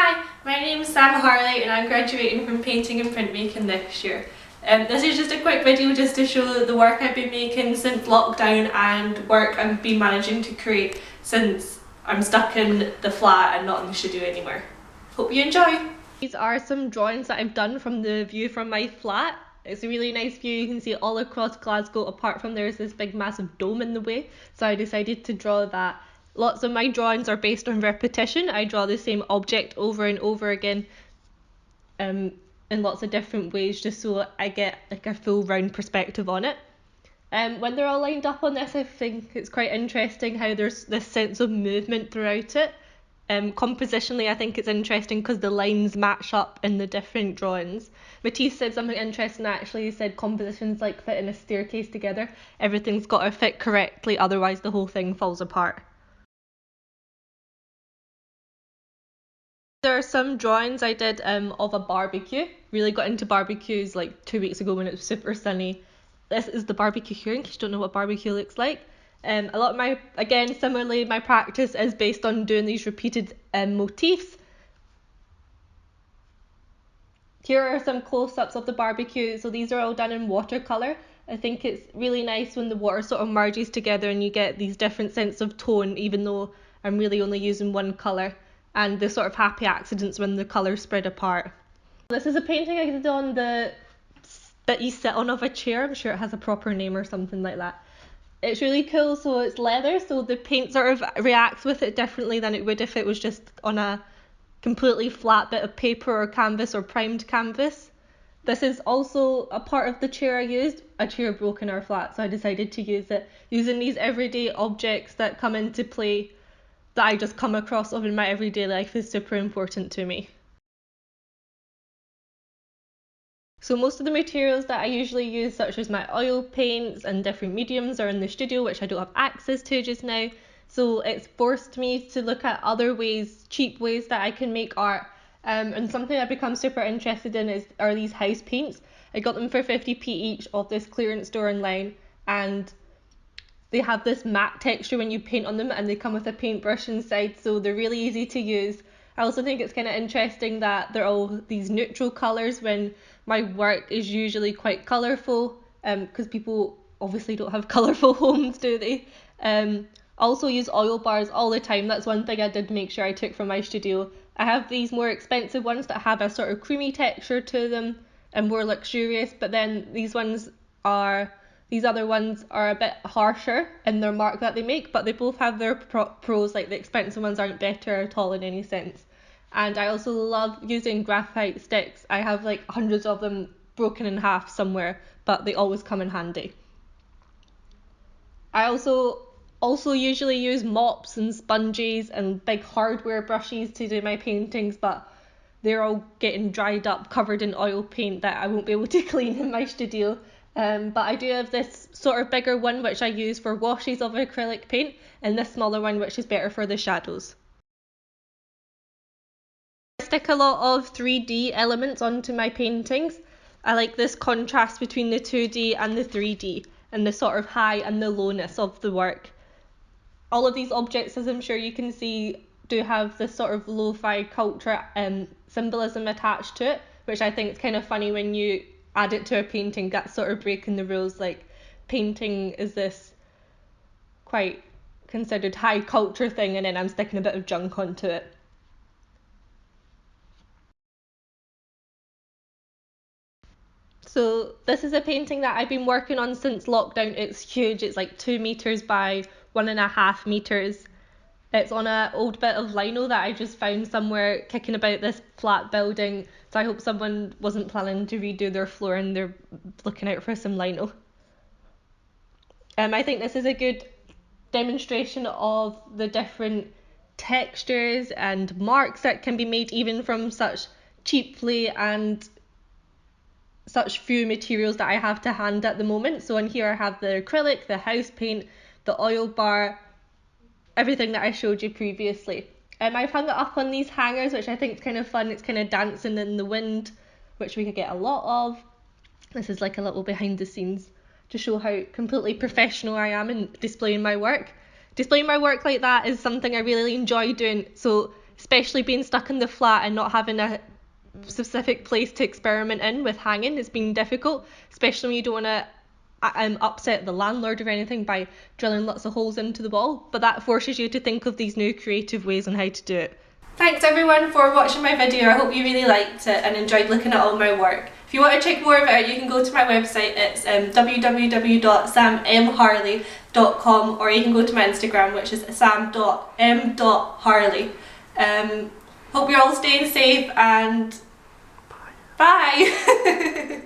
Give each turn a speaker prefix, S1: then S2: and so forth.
S1: Hi, my name is Sam Harley and I'm graduating from painting and printmaking this year. This is just a quick video just to show the work I've been making since lockdown and work I've been managing to create since I'm stuck in the flat and not in the studio anymore. Hope you enjoy! These are some drawings that I've done from the view from my flat. It's a really nice view, you can see all across Glasgow apart from there's this big massive dome in the way, so I decided to draw that. Lots of my drawings are based on repetition. I draw the same object over and over again in lots of different ways just so I get like a full round perspective on it. When they're all lined up on this, I think it's quite interesting how there's this sense of movement throughout it. Compositionally, I think it's interesting because the lines match up in the different drawings. Matisse said something interesting actually. He said compositions like fitting a staircase together. Everything's got to fit correctly, otherwise the whole thing falls apart. There are some drawings I did of a barbecue. Really got into barbecues like 2 weeks ago when it was super sunny. This is the barbecue here in case you don't know what barbecue looks like. A lot of my, again, similarly, my practice is based on doing these repeated motifs. Here are some close-ups of the barbecue. So these are all done in watercolour. I think it's really nice when the water sort of merges together and you get these different sense of tone, even though I'm really only using one colour, and the sort of happy accidents when the colours spread apart. This is a painting I did on the bit you sit on of a chair. I'm sure it has a proper name or something like that. It's really cool, so it's leather, so the paint sort of reacts with it differently than it would if it was just on a completely flat bit of paper or canvas or primed canvas. This is also a part of the chair I used. A chair broke in our flat, so I decided to use it. Using these everyday objects that come into play that I just come across in my everyday life is super important to me. So most of the materials that I usually use, such as my oil paints and different mediums, are in the studio, which I don't have access to just now. So it's forced me to look at other ways, cheap ways that I can make art. And something I've become super interested in are these house paints. I got them for 50p each off this clearance store online, and they have this matte texture when you paint on them, and they come with a paintbrush inside, so they're really easy to use. I also think it's kind of interesting that they're all these neutral colours when my work is usually quite colourful, because people obviously don't have colourful homes, do they? I also use oil bars all the time. That's one thing I did make sure I took from my studio. I have these more expensive ones that have a sort of creamy texture to them and more luxurious, but then these other ones are a bit harsher in their mark that they make, but they both have their pros. Like the expensive ones aren't better at all in any sense. And I also love using graphite sticks. I have like hundreds of them broken in half somewhere, but they always come in handy. I also usually use mops and sponges and big hardware brushes to do my paintings, but they're all getting dried up, covered in oil paint that I won't be able to clean in my studio. But I do have this sort of bigger one which I use for washes of acrylic paint, and this smaller one which is better for the shadows. I stick a lot of 3D elements onto my paintings. I like this contrast between the 2D and the 3D, and the sort of high and the lowness of the work. All of these objects, as I'm sure you can see, do have this sort of lo-fi culture symbolism attached to it, which I think is kind of funny when you add it to a painting. That's sort of breaking the rules. Like, painting is this quite considered high culture thing, and then I'm sticking a bit of junk onto it. So this is a painting that I've been working on since lockdown. It's huge. It's like 2 meters by 1.5 meters. It's on an old bit of lino that I just found somewhere kicking about this flat building. So I hope someone wasn't planning to redo their floor and they're looking out for some lino. I think this is a good demonstration of the different textures and marks that can be made even from such cheaply and such few materials that I have to hand at the moment. So in here I have the acrylic, the house paint, the oil bar, everything that I showed you previously. I've hung it up on these hangers, which I think is kind of fun. It's kind of dancing in the wind, which we could get a lot of. This is like a little behind the scenes to show how completely professional I am in displaying my work. Displaying my work like that is something I really enjoy doing. So especially being stuck in the flat and not having a specific place to experiment in with hanging has been difficult, especially when you don't want to upset the landlord or anything by drilling lots of holes into the wall. But that forces you to think of these new creative ways on how to do it. Thanks everyone for watching my video. I hope you really liked it and enjoyed looking at all my work. If you want to check more of it out, you can go to my website. It's www.sammharley.com, or you can go to my Instagram, which is sam.m.harley. Hope you're all staying safe, and bye!